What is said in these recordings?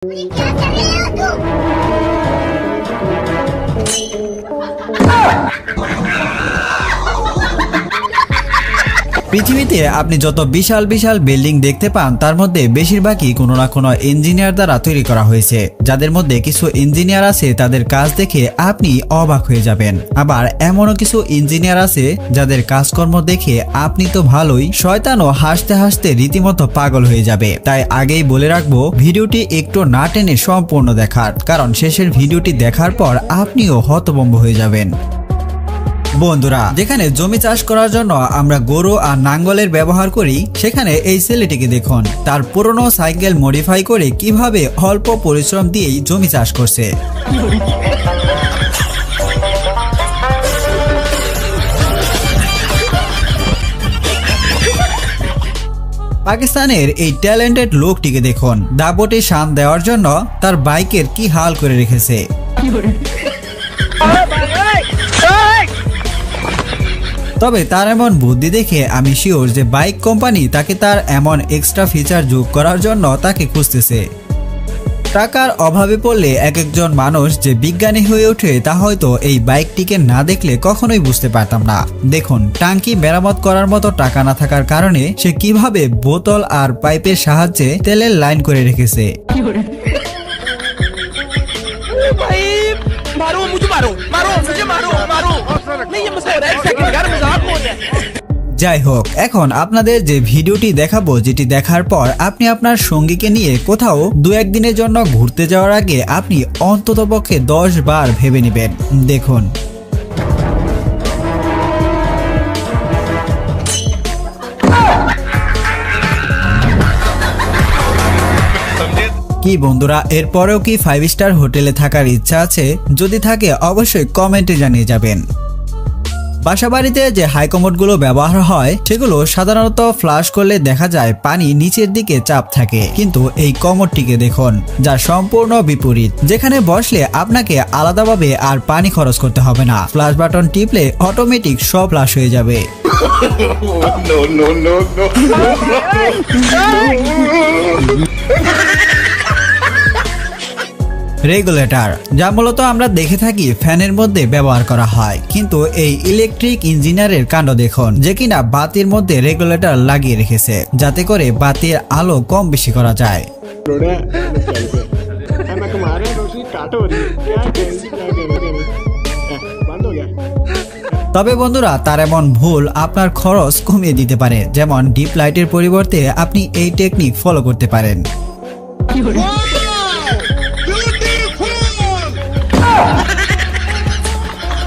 क्या कर रहे हो तुम? পৃথিবীতে আপনি যত বিশাল বিশাল বিল্ডিং দেখতে পান তার মধ্যে বেশিরভাগই কোনো না কোনো ইঞ্জিনিয়ার দ্বারা তৈরি করা হয়েছে। যাদের মধ্যে কিছু ইঞ্জিনিয়ার আছে তাদের কাজ দেখে আপনি অবাক হয়ে যাবেন, আবার এমনও কিছু ইঞ্জিনিয়ার আছে যাদের কাজকর্ম দেখে আপনি তো ভালোই শয়তানও হাসতে হাসতে রীতিমতো পাগল হয়ে যাবে। তাই আগেই বলে রাখবো, ভিডিওটি একটু না টেনে সম্পূর্ণ দেখার, কারণ শেষের ভিডিওটি দেখার পর আপনিও হতভম্ব হয়ে যাবেন। বন্ধুরা, যেখানে জমি চাষ করার জন্য আমরা গরু আর নাঙ্গলের ব্যবহার করি, সেখানে এই ছেলেটিকে দেখুন তার পুরনো সাইকেল মডিফাই করে কিভাবে অল্প পরিশ্রম দিয়েই জমি চাষ করছে। পাকিস্তানের এই ট্যালেন্টেড লোকটিকে দেখুন দাপটে শান দেওয়ার জন্য তার বাইকের কি হাল করে রেখেছে। তবে তার এমন বুদ্ধি দেখে আমি শিওর যে বাইক কোম্পানি তাকে তার এমন এক্সট্রা ফিচার যোগ করার জন্য তাকে খুঁজতেছে। টাকার অভাবে পড়লে এক একজন মানুষ যে বিজ্ঞানী হয়ে ওঠে তা হয়তো এই বাইকটিকে না দেখলে কখনোই বুঝতে পারতাম না। দেখুন, টাঙ্কি মেরামত করার মতো টাকা না থাকার কারণে সে কিভাবে বোতল আর পাইপের সাহায্যে তেলের লাইন করে রেখেছে। যাই হোক, এখন আপনাদের যে ভিডিওটি দেখাবো, যেটি দেখার পর আপনি আপনার সঙ্গীকে নিয়ে কোথাও দু একদিনের জন্য ঘুরতে যাওয়ার আগে আপনি অন্ততপক্ষে 10 বার ভেবে নেবেন। দেখুন। কি বন্ধুরা, এরপরেও কি 5 স্টার হোটেলে থাকার ইচ্ছা আছে? যদি থাকে অবশ্যই কমেন্টে জানিয়ে যাবেন। বাসাবাড়িতে যে হাইকমোডগুলো ব্যবহার হয় সেগুলো সাধারণত ফ্লাশ করলে দেখা যায় পানি নিচের দিকে চাপ থাকে, কিন্তু এই কমোডটিকে দেখুন যা সম্পূর্ণ বিপরীত। যেখানে বসলে আপনাকে আলাদাভাবে আর পানি খরচ করতে হবে না, ফ্লাশ বাটন টিপলে অটোমেটিক সব ফ্লাশ হয়ে যাবে। রেগুলেটর, যা মূলত আমরা দেখে থাকি ফ্যানের মধ্যে ব্যবহার করা হয়, কিন্তু এই ইলেকট্রিক ইঞ্জিনিয়ারের কাণ্ড দেখুন যে কিনা বাতির মধ্যে রেগুলেটর লাগিয়ে রেখেছে যাতে করে বাতির আলো কম বেশি করা যায়। তবে বন্ধুরা, তার এমন ভুল আপনার খরচ কমিয়ে দিতে পারে। যেমন ডিপ লাইটের পরিবর্তে আপনি এই টেকনিক ফলো করতে পারেন।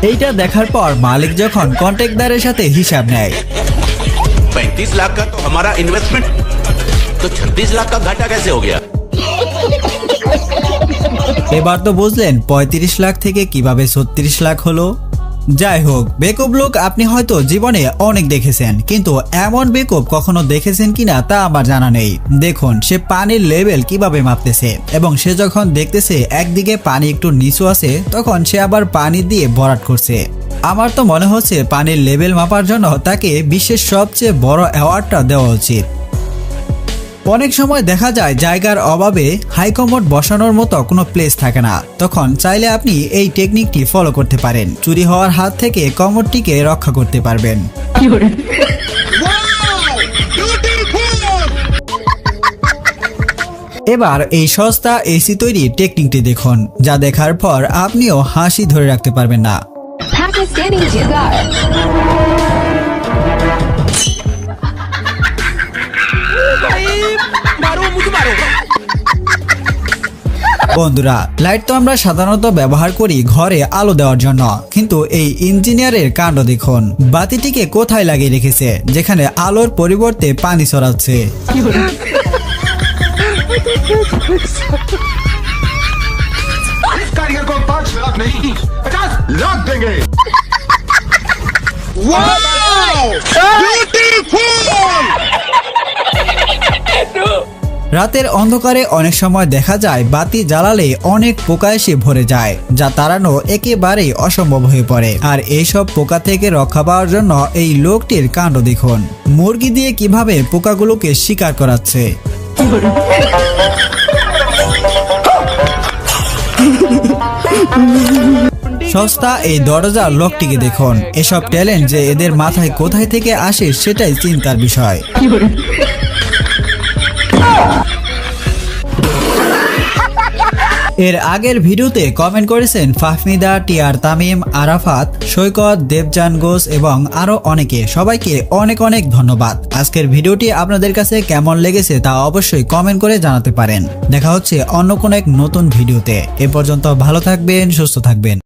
এইটা দেখার পর মালিক যখন কন্ট্রাক্টদারের সাথে হিসাব নেয়, 35 लाख का तो हमारा इन्वेस्टमेंट, तो 36 लाख का घाटा कैसे हो गया? এবার তো বুঝলেন 35 লাখ থেকে কিভাবে 36 লাখ হলো। যাই হোক, বেকুব লোক আপনি হয়তো জীবনে অনেক দেখেছেন, কিন্তু এমন বেকুব কখনো দেখেছেন কিনা তা আমার জানা নেই। দেখুন সে পানির লেভেল কিভাবে মাপতেছে, এবং সে যখন দেখতেছে একদিকে পানি একটু নিচু আছে তখন সে আবার পানি দিয়ে ভরাট করছে। আমার তো মনে হচ্ছে পানির লেভেল মাপার জন্য তাকে বিশ্বের সবচেয়ে বড় অ্যাওয়ার্ডটা দেওয়া উচিত। অনেক সময় দেখা যায় জায়গার অভাবে হাইকমোড বসানোর মতো কোনো প্লেস থাকে না, তখন চাইলে আপনি এই টেকনিকটি ফলো করতে পারেন। চুরি হওয়ার হাত থেকে কমোডটিকে রক্ষা করতে পারবেন। এবার এই সস্তা এসি তৈরির টেকনিকটি দেখুন, যা দেখার পর আপনিও হাসি ধরে রাখতে পারবেন না। বন্ধুরা, লাইট তো আমরা সাধারণত ব্যবহার করি ঘরে আলো দেওয়ার জন্য, কিন্তু এই ইঞ্জিনিয়ারের কাণ্ড দেখুন বাতিটিকে কোথায় লাগিয়ে রেখেছে যেখানে আলোর পরিবর্তে পানি ছড়াচ্ছে। कारीगर को 5 लाख नहीं 50 लाख देंगे। রাতের অন্ধকারে অনেক সময় দেখা যায় বাতি জ্বালালে অনেক পোকা এসে ভরে যায়, যা তাড়ানো একেবারেই অসম্ভব হয়ে পড়ে। আর এইসব পোকা থেকে রক্ষা পাওয়ার জন্য এই লোকটির কাণ্ড দেখুন, মুরগি দিয়ে কিভাবে পোকাগুলোকে শিকার করাচ্ছে। সস্তা এই দরজার লকটিকে দেখুন। এসব ট্যালেন্ট যে এদের মাথায় কোথায় থেকে আসে সেটাই চিন্তার বিষয়। এর আগের ভিডিওতে কমেন্ট করেছেন ফাহমিদা, টিআর তামিম, আরাফাত, সৈকত, দেবজান ঘোষ এবং আরো অনেকে। সবাইকে অনেক অনেক ধন্যবাদ। আজকের ভিডিওটি আপনাদের কাছে কেমন লেগেছে তা অবশ্যই কমেন্ট করে জানাতে পারেন। দেখা হচ্ছে অন্য কোনো এক নতুন ভিডিওতে। এ পর্যন্ত ভালো থাকবেন, সুস্থ থাকবেন।